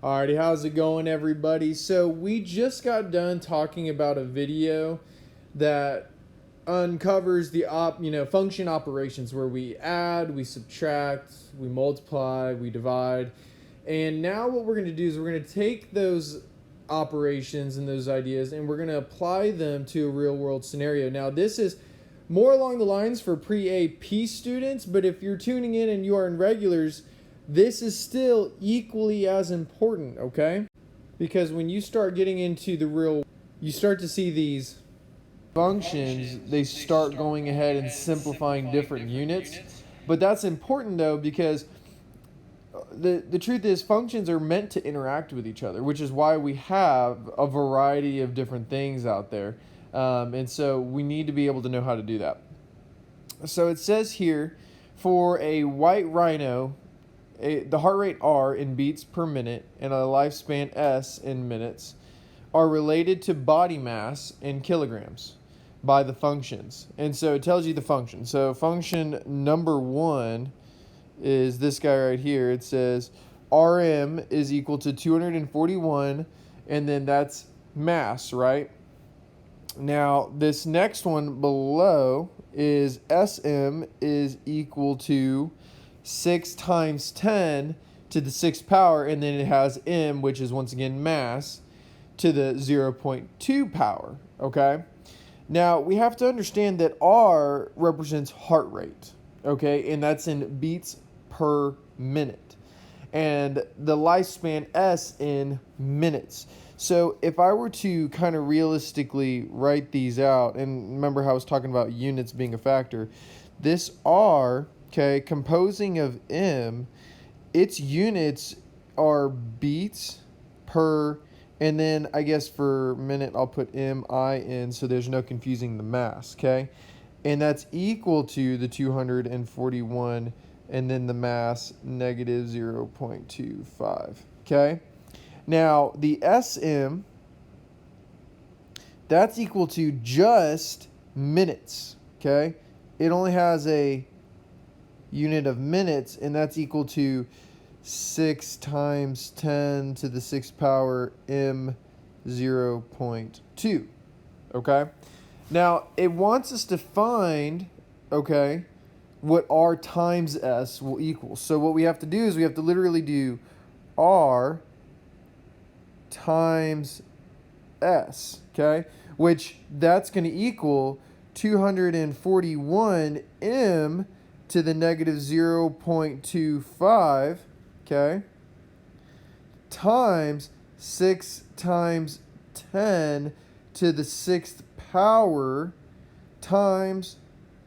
Alrighty, how's it going, everybody? So we just got done talking about a video that uncovers the function operations where we add, we subtract, we multiply, we divide. And now what we're going to do is we're going to take those operations and those ideas and we're going to apply them to a real world scenario. Now this is more along the lines for pre-AP students, but if you're tuning in and you are in regulars, this is still equally as important, okay? Because when you start getting into the real, you start to see these functions, they start going ahead and simplifying different units. But that's important though, because the truth is functions are meant to interact with each other, which is why we have a variety of different things out there. And so we need to be able to know how to do that. So it says here, for a white rhino, the heart rate R in beats per minute and a lifespan S in minutes are related to body mass in kilograms by the functions. And so it tells you the function. So function number 1 is this guy right here. It says RM is equal to 241, and then that's mass, right? Now this next one below is SM is equal to 6 times 10 to the 6th power, and then it has M, which is once again mass, to the 0.2 power, okay? Now, we have to understand that R represents heart rate, okay? And that's in beats per minute. And the lifespan S in minutes. So if I were to kind of realistically write these out, and remember how I was talking about units being a factor, this R, okay, composing of M, its units are beats per, and then I guess for minute I'll put MIN so there's no confusing the mass, okay? And that's equal to the 241 and then the mass negative 0.25, okay? Now the SM, that's equal to just minutes, okay? It only has a unit of minutes, and that's equal to 6 times 10 to the 6th power M 0.2, okay? Now, it wants us to find, okay, what R times S will equal. So what we have to do is we have to literally do R times S, okay? Which that's going to equal 241 M to the negative 0.25, okay, times 6 times 10 to the 6th power times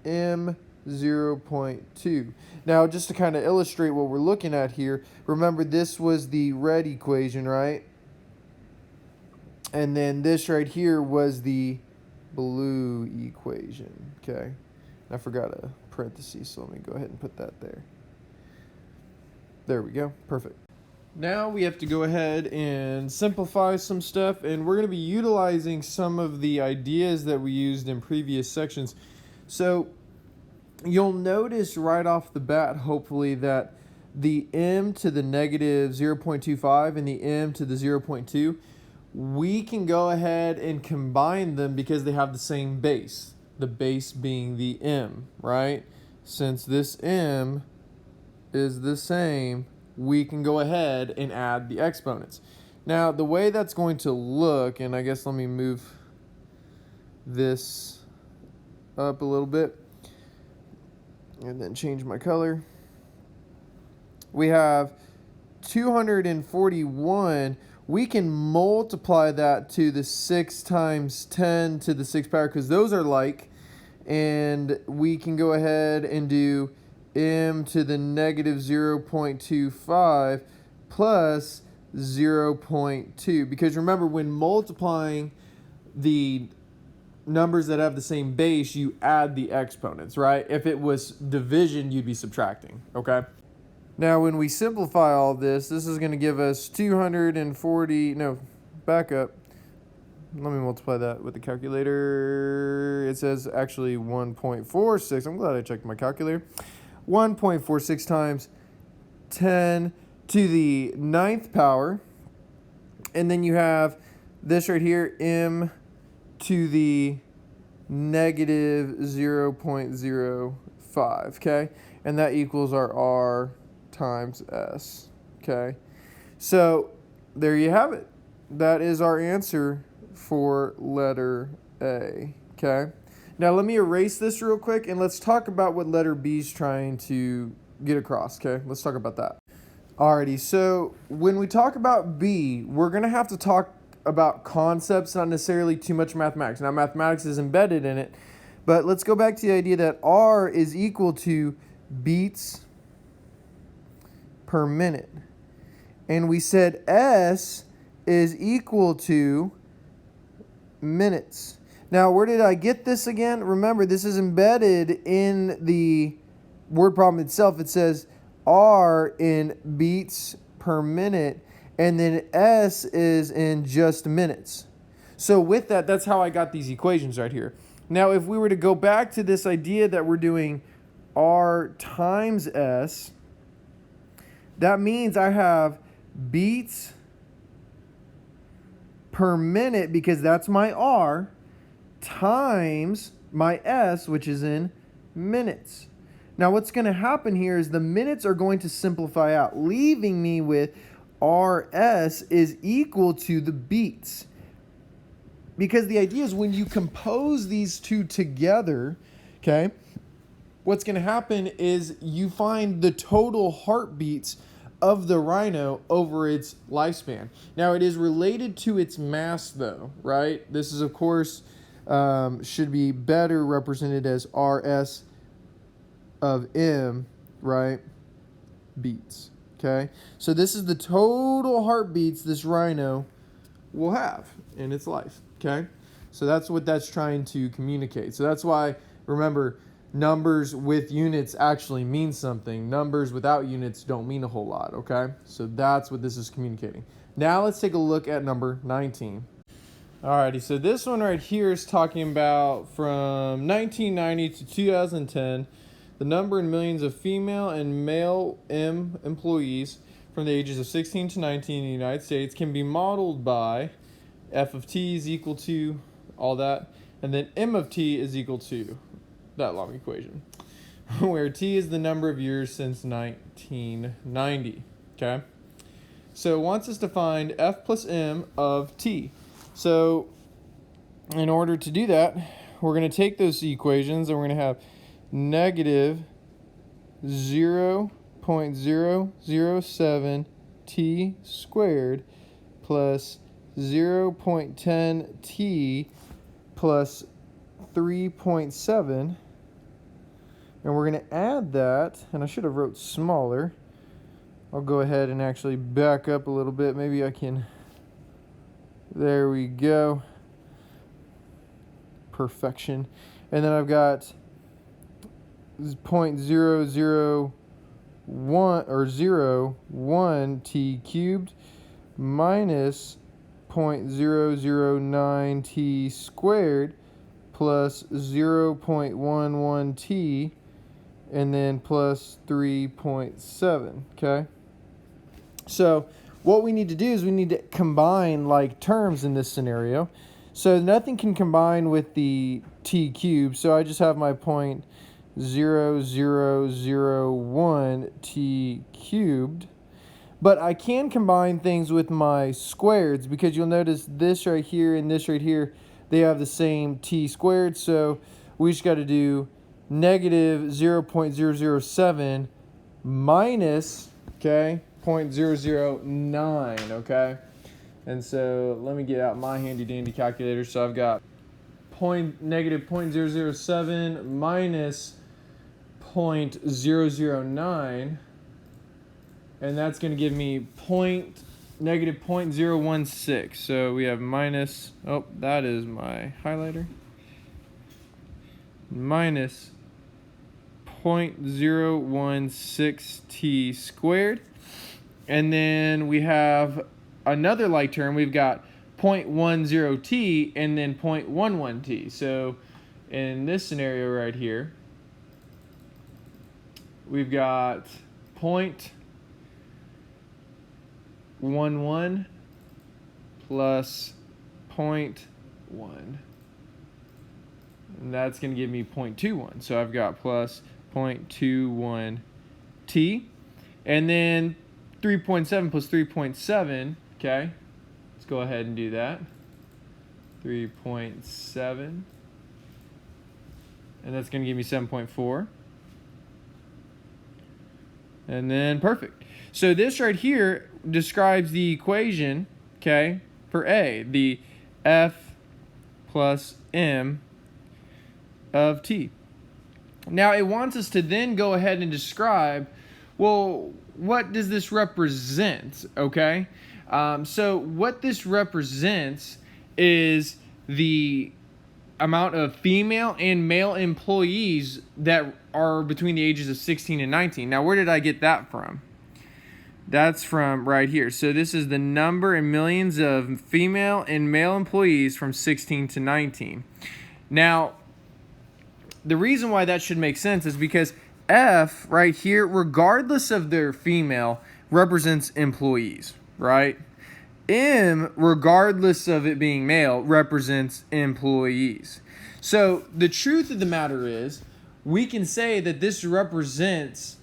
M 0.2. Now, just to kind of illustrate what we're looking at here, remember this was the red equation, right? And then this right here was the blue equation, okay? I forgot a parentheses, so let me go ahead and put that there. There we go. Perfect. Now we have to go ahead and simplify some stuff, and we're going to be utilizing some of the ideas that we used in previous sections. So you'll notice right off the bat, hopefully, that the M to the negative 0.25 and the M to the 0.2, we can go ahead and combine them because they have the same base. The base being the M, right? Since this M is the same, we can go ahead and add the exponents. Now, the way that's going to look, and I guess let me move this up a little bit and then change my color. We have 241. We can multiply that to the 6 times 10 to the 6th power because those are like, and we can go ahead and do M to the negative 0.25 plus 0.2, because remember, when multiplying the numbers that have the same base, you add the exponents, right? If it was division, you'd be subtracting, okay? Now, when we simplify all this is going to give us 240, no, back up. Let me multiply that with the calculator. It says actually 1.46. I'm glad I checked my calculator. 1.46 times 10 to the 9th power And then you have this right here, m to the negative 0.05, okay? And that equals our r times s, okay? So there you have it. That is our answer for letter A, okay? Now let me erase this real quick and let's talk about what letter B is trying to get across, okay? Let's talk about that. Alrighty, so when we talk about B, we're going to have to talk about concepts, not necessarily too much mathematics. Now, mathematics is embedded in it, but let's go back to the idea that R is equal to beats per minute. And we said S is equal to minutes. Now, where did I get this again? Remember, this is embedded in the word problem itself. It says R in beats per minute, and then S is in just minutes. So with that, that's how I got these equations right here. Now, if we were to go back to this idea that we're doing R times S, that means I have beats per minute, because that's my R, times my S, which is in minutes. Now what's going to happen here is the minutes are going to simplify out, leaving me with RS is equal to the beats. Because the idea is when you compose these two together, okay, what's going to happen is you find the total heartbeats of the rhino over its lifespan. Now it is related to its mass though, right? This is of course should be better represented as RS of M, right, beats, okay? So this is the total heartbeats this rhino will have in its life, okay? So that's what that's trying to communicate. So that's why, remember, numbers with units actually mean something. Numbers without units don't mean a whole lot, okay? So that's what this is communicating. Now let's take a look at number 19. Alrighty, so this one right here is talking about from 1990 to 2010, the number in millions of female and male M employees from the ages of 16 to 19 in the United States can be modeled by F of T is equal to all that, and then M of T is equal to that long equation, where T is the number of years since 1990, okay? So it wants us to find F plus M of T. So in order to do that, we're going to take those equations and we're going to have negative 0.007 T squared plus 0.10 T plus 3.7. And we're going to add that, and I should have wrote smaller. I'll go ahead and actually back up a little bit. Maybe I can. There we go. Perfection. And then I've got 0.001 or 0.1 T cubed minus 0.009 T squared plus 0.11 T and then plus 3.7, okay? So what we need to do is we need to combine like terms in this scenario. So nothing can combine with the T cubed, so I just have my 0.0001 T cubed. But I can combine things with my squareds, because you'll notice this right here and this right here, they have the same T squared. So we just got to do negative 0.007 minus, okay, 0.009, okay? And so let me get out my handy dandy calculator. So I've got negative 0.007 minus 0.009, and that's going to give me negative 0.016. So we have minus, oh, that is my highlighter, minus 0.016 T squared. And then we have another like term. We've got 0.10 T and then 0.11 T. So in this scenario right here, we've got 0.11 plus 0.1. And that's going to give me 0.21. So I've got plus 0.21 t. And then 3.7 plus 3.7, okay? Let's go ahead and do that. 3.7. And that's going to give me 7.4. And then perfect. So this right here describes the equation, okay, for A, the F plus M of t. Now it wants us to then go ahead and describe, well, what does this represent, okay? So what this represents is the amount of female and male employees that are between the ages of 16 and 19. Now, where did I get that from? That's from right here. So this is the number in millions of female and male employees from 16 to 19. Now, the reason why that should make sense is because F right here, regardless of their female, represents employees, right? M, regardless of it being male, represents employees. So the truth of the matter is, we can say that this represents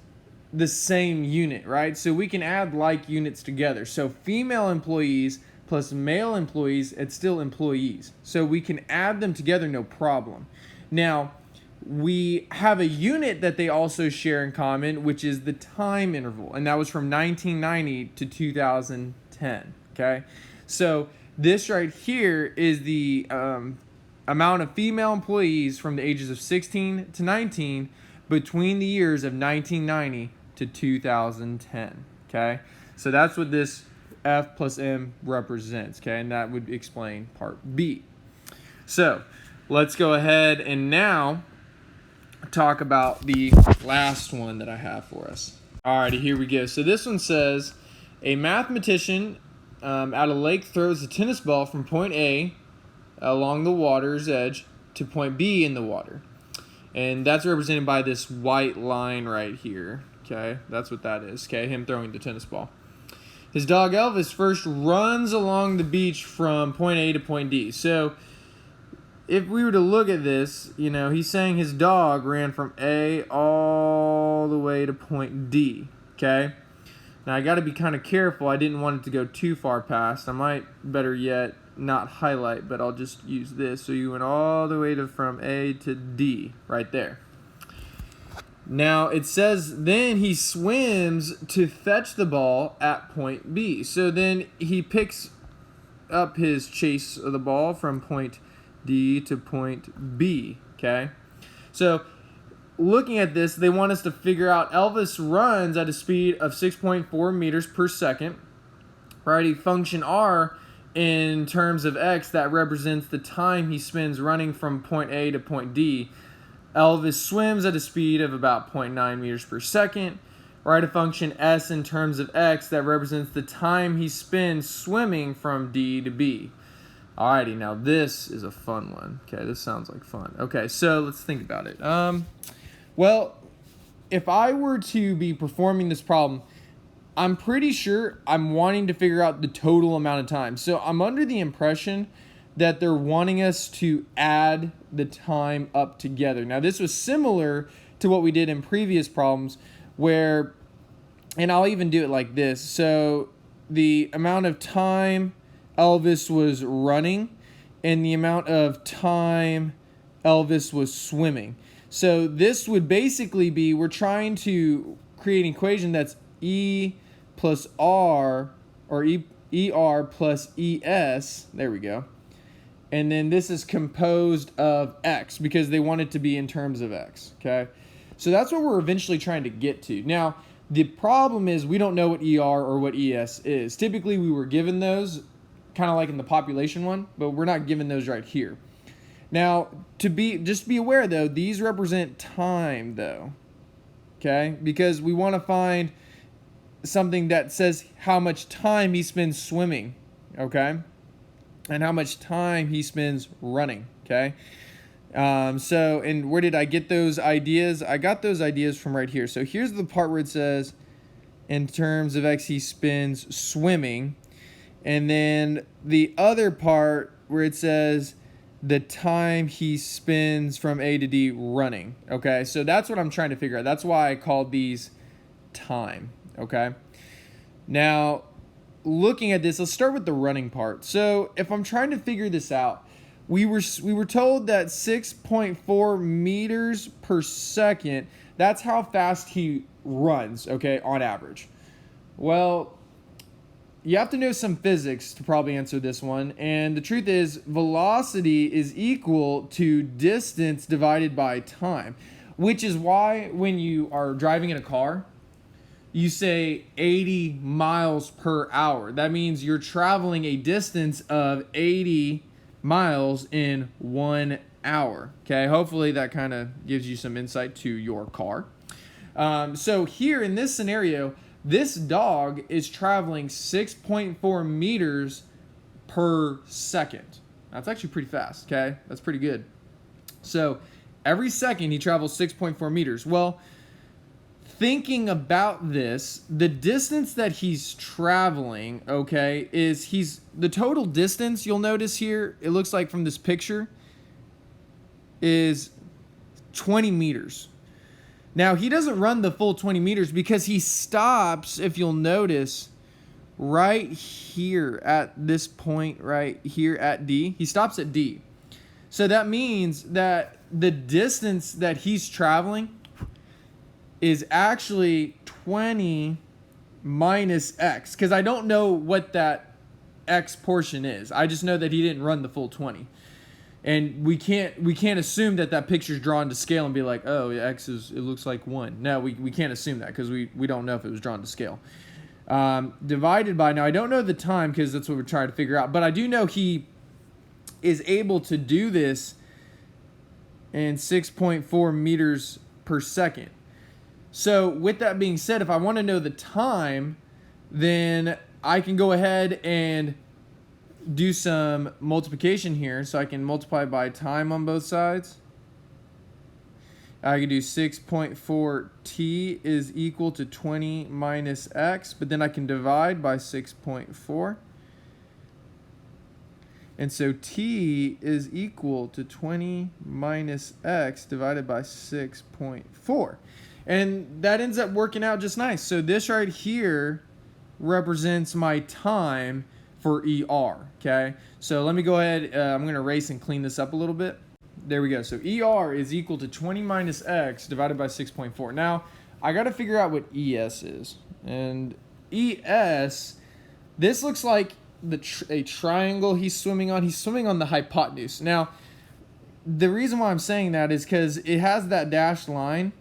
the same unit, right? So we can add like units together. So female employees plus male employees, it's still employees. So we can add them together, no problem. Now, we have a unit that they also share in common, which is the time interval. And that was from 1990 to 2010, okay? So this right here is the amount of female employees from the ages of 16 to 19 between the years of 1990 to 2010, okay? So that's what this F plus M represents, okay? And that would explain part B. So let's go ahead and now talk about the last one that I have for us. Alrighty, here we go. So this one says, a mathematician at a lake throws a tennis ball from point A along the water's edge to point B in the water. And that's represented by this white line right here. Okay, that's what that is. Okay, him throwing the tennis ball. His dog Elvis first runs along the beach from point A to point D. So if we were to look at this, you know, he's saying his dog ran from A all the way to point D, okay? Now, I got to be kind of careful. I didn't want it to go too far past. I might, better yet, not highlight, but I'll just use this. So you went all the way to from A to D, right there. Now, it says then he swims to fetch the ball at point B. So then he picks up his chase of the ball from point D to point B, okay? So looking at this, they want us to figure out Elvis runs at a speed of 6.4 meters per second, right? A function R in terms of X that represents the time he spends running from point A to point D. Elvis swims at a speed of about 0.9 meters per second. Write a function S in terms of X that represents the time he spends swimming from D to B. Alrighty, now this is a fun one. Okay, this sounds like fun. Okay, so let's think about it. Well, if I were to be performing this problem, I'm pretty sure I'm wanting to figure out the total amount of time. So I'm under the impression that they're wanting us to add the time up together. Now, this was similar to what we did in previous problems where, and I'll even do it like this. So the amount of time Elvis was running and the amount of time Elvis was swimming. So this would basically be, we're trying to create an equation that's E plus R, or ER plus ES, there we go. And then this is composed of X because they want it to be in terms of X, okay? So that's what we're eventually trying to get to. Now, the problem is we don't know what ER or what ES is. Typically, we were given those, kind of like in the population one, but we're not given those right here. Now, just be aware though, these represent time though, okay? Because we want to find something that says how much time he spends swimming, okay? And how much time he spends running, okay? And where did I get those ideas? I got those ideas from right here. So here's the part where it says, in terms of X, he spends swimming. And then the other part where it says the time he spends from A to D running. Okay, so that's what I'm trying to figure out. That's why I called these time. Okay, now looking at this, let's start with the running part. So if I'm trying to figure this out, we were told that 6.4 meters per second, that's how fast he runs, okay, on average. Well, you have to know some physics to probably answer this one. And the truth is, velocity is equal to distance divided by time, which is why when you are driving in a car, you say 80 miles per hour. That means you're traveling a distance of 80 miles in 1 hour. Okay, hopefully that kind of gives you some insight to your car. So here in this scenario, this dog is traveling 6.4 meters per second. That's actually pretty fast, okay? That's pretty good. So every second he travels 6.4 meters. Well, thinking about this, the distance that he's traveling, okay, is the total distance, you'll notice here, it looks like from this picture, is 20 meters. Now, he doesn't run the full 20 meters because he stops, if you'll notice, right here at this point right here at D. He stops at D. So that means that the distance that he's traveling is actually 20 minus X, because I don't know what that X portion is. I just know that he didn't run the full 20. And we can't assume that picture's drawn to scale and be like, oh, X it looks like 1. No, we can't assume that because we don't know if it was drawn to scale. Divided by, now I don't know the time because that's what we're trying to figure out, but I do know he is able to do this in 6.4 meters per second. So with that being said, if I want to know the time, then I can go ahead and do some multiplication here. So I can multiply by time on both sides. I can do 6.4t is equal to 20 minus x, but then I can divide by 6.4. And so t is equal to 20 minus x divided by 6.4. And that ends up working out just nice. So this right here represents my time for ER, okay? So let me go ahead, I'm gonna erase and clean this up a little bit. There we go. So ER is equal to 20 minus x divided by 6.4. Now, I gotta figure out what ES is. And ES, this looks like a triangle he's swimming on. He's swimming on the hypotenuse. Now, the reason why I'm saying that is because it has that dashed line,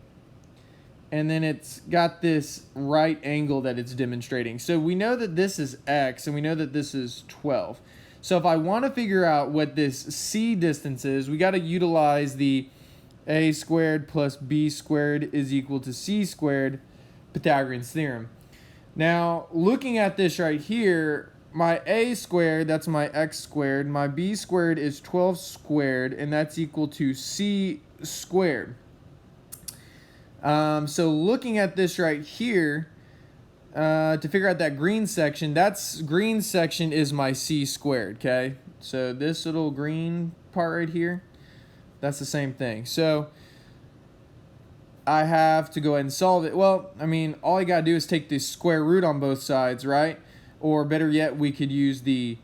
and then it's got this right angle that it's demonstrating. So we know that this is x, and we know that this is 12. So if I want to figure out what this c distance is, we got to utilize the a squared plus b squared is equal to c squared Pythagorean's theorem. Now, looking at this right here, my a squared, that's my x squared. My b squared is 12 squared, and that's equal to c squared. So looking at this right here, to figure out that green section, green section is my c squared, okay? So this little green part right here, that's the same thing. So I have to go ahead and solve it. Well, I mean, all I gotta do is take the square root on both sides, right? Or better yet, we could use the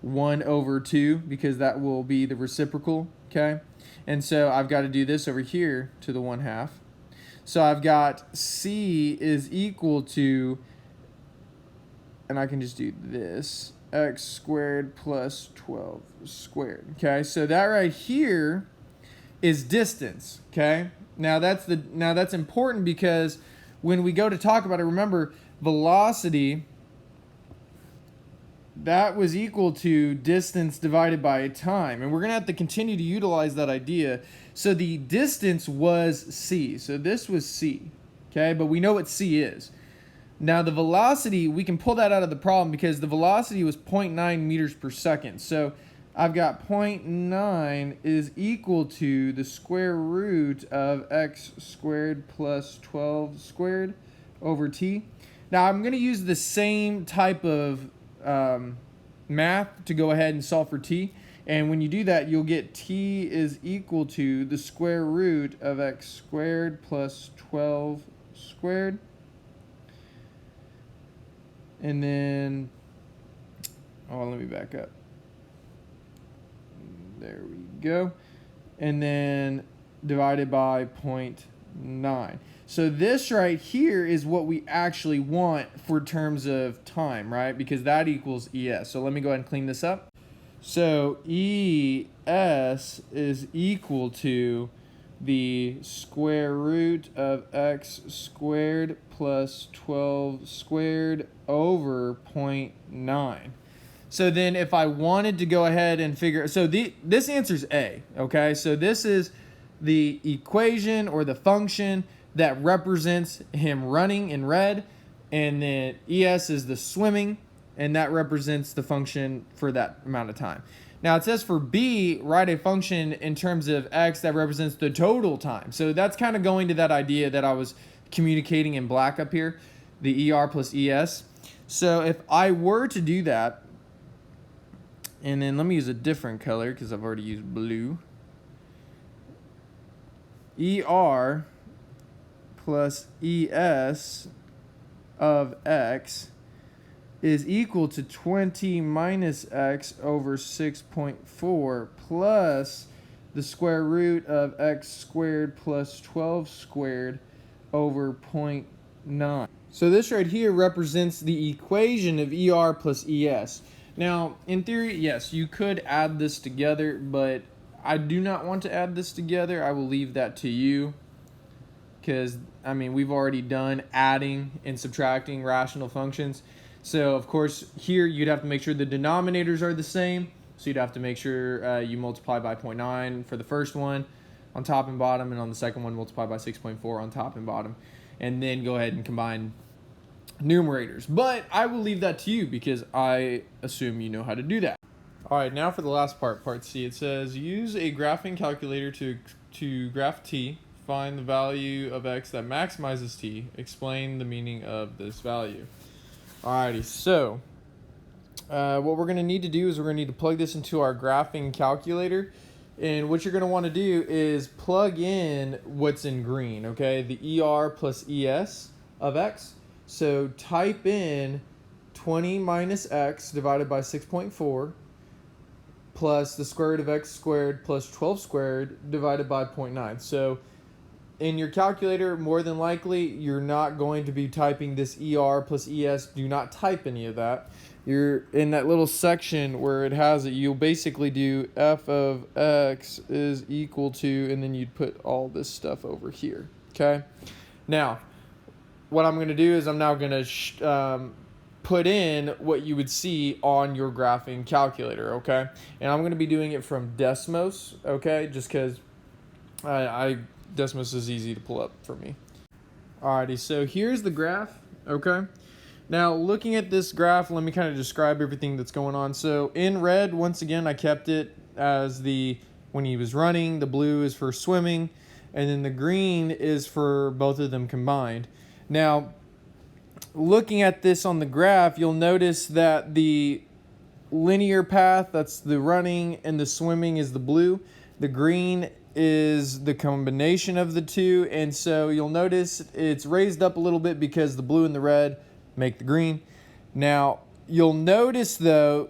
1 over 2 because that will be the reciprocal, okay? And so I've got to do this over here to the 1/2. So I've got c is equal to, and I can just do this, x squared plus 12 squared, okay? So that right here is distance, okay? Now that's important because when we go to talk about it, remember, velocity, that was equal to distance divided by time. And we're going to have to continue to utilize that idea. So the distance was c. So this was c, okay? But we know what c is. Now the velocity, we can pull that out of the problem because the velocity was 0.9 meters per second. So I've got 0.9 is equal to the square root of x squared plus 12 squared over t. Now I'm going to use the same type of math to go ahead and solve for t. And when you do that, you'll get t is equal to the square root of x squared plus 12 squared. And then, oh, let me back up. There we go. And then divided by 0.9. So this right here is what we actually want for terms of time, right? Because that equals ES. So let me go ahead and clean this up. So ES is equal to the square root of x squared plus 12 squared over 0.9. So then if I wanted to go ahead and figure, so this answer is A, okay? So this is the equation or the function that represents him running in red, and then ES is the swimming, and that represents the function for that amount of time. Now it says for B, write a function in terms of X that represents the total time. So that's kind of going to that idea that I was communicating in black up here, the ER plus ES. So if I were to do that, and then let me use a different color because I've already used blue. ER plus ES of X is equal to 20 minus X over 6.4 plus the square root of X squared plus 12 squared over 0.9. So this right here represents the equation of ER plus ES. Now, in theory, yes, you could add this together, but I do not want to add this together. I will leave that to you because, I mean, we've already done adding and subtracting rational functions. So, of course, here you'd have to make sure the denominators are the same. So you'd have to make sure you multiply by 0.9 for the first one on top and bottom, and on the second one, multiply by 6.4 on top and bottom. And then go ahead and combine numerators. But I will leave that to you because I assume you know how to do that. All right, now for the last part, part C. It says, use a graphing calculator to graph t. Find the value of x that maximizes t. Explain the meaning of this value. Alrighty, so what we're going to need to do is we're going to need to plug this into our graphing calculator. And what you're going to want to do is plug in what's in green, okay? The ER plus ES of x. So type in 20 minus x divided by 6.4 plus the square root of x squared plus 12 squared divided by 0.9. So in your calculator, more than likely, you're not going to be typing this ER plus ES. Do not type any of that. You're in that little section where it has it. You'll basically do f of x is equal to, and then you'd put all this stuff over here, okay? Now, what I'm going to do is I'm now going to put in what you would see on your graphing calculator, okay? And I'm going to be doing it from Desmos, okay? Just because Desmos is easy to pull up for me. Alrighty, so here's the graph, okay? Now, looking at this graph, let me kind of describe everything that's going on. So in red, once again, I kept it as when he was running. The blue is for swimming, and then the green is for both of them combined. Now, looking at this on the graph, you'll notice that the linear path, that's the running, and the swimming is the blue. The green is the combination of the two, and so you'll notice it's raised up a little bit because the blue and the red make the green. Now, you'll notice, though,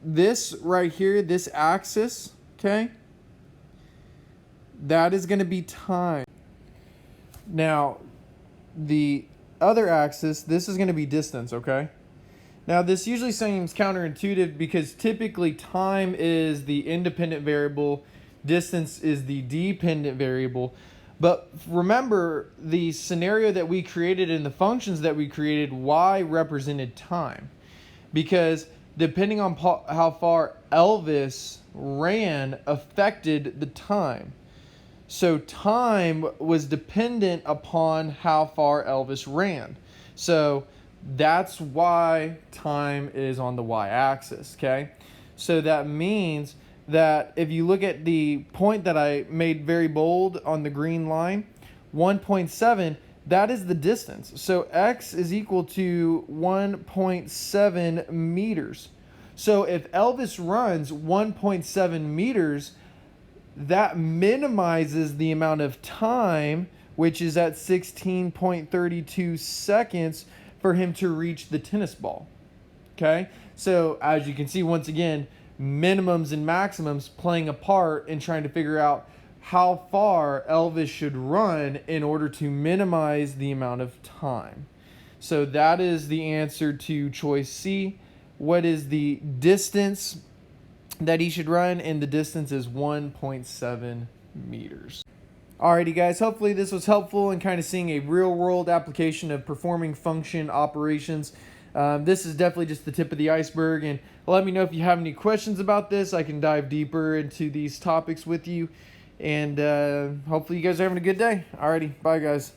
this right here, this axis, okay, that is going to be time. Now, the other axis, this is going to be distance, okay? Now, this usually seems counterintuitive because typically time is the independent variable, distance is the dependent variable. But remember, the scenario that we created and the functions that we created, y represented time. Because depending on how far Elvis ran affected the time. So time was dependent upon how far Elvis ran. So that's why time is on the y-axis, okay? So that means that if you look at the point that I made very bold on the green line, 1.7, that is the distance. So x is equal to 1.7 meters. So if Elvis runs 1.7 meters, that minimizes the amount of time, which is at 16.32 seconds, for him to reach the tennis ball. Okay? So as you can see, once again, minimums and maximums playing a part in trying to figure out how far Elvis should run in order to minimize the amount of time. So that is the answer to choice C. What is the distance that he should run? And the distance is 1.7 meters. Alrighty guys, hopefully this was helpful in kind of seeing a real world application of performing function operations. This is definitely just the tip of the iceberg, and let me know if you have any questions about this. I can dive deeper into these topics with you, and hopefully you guys are having a good day. Alrighty, bye guys.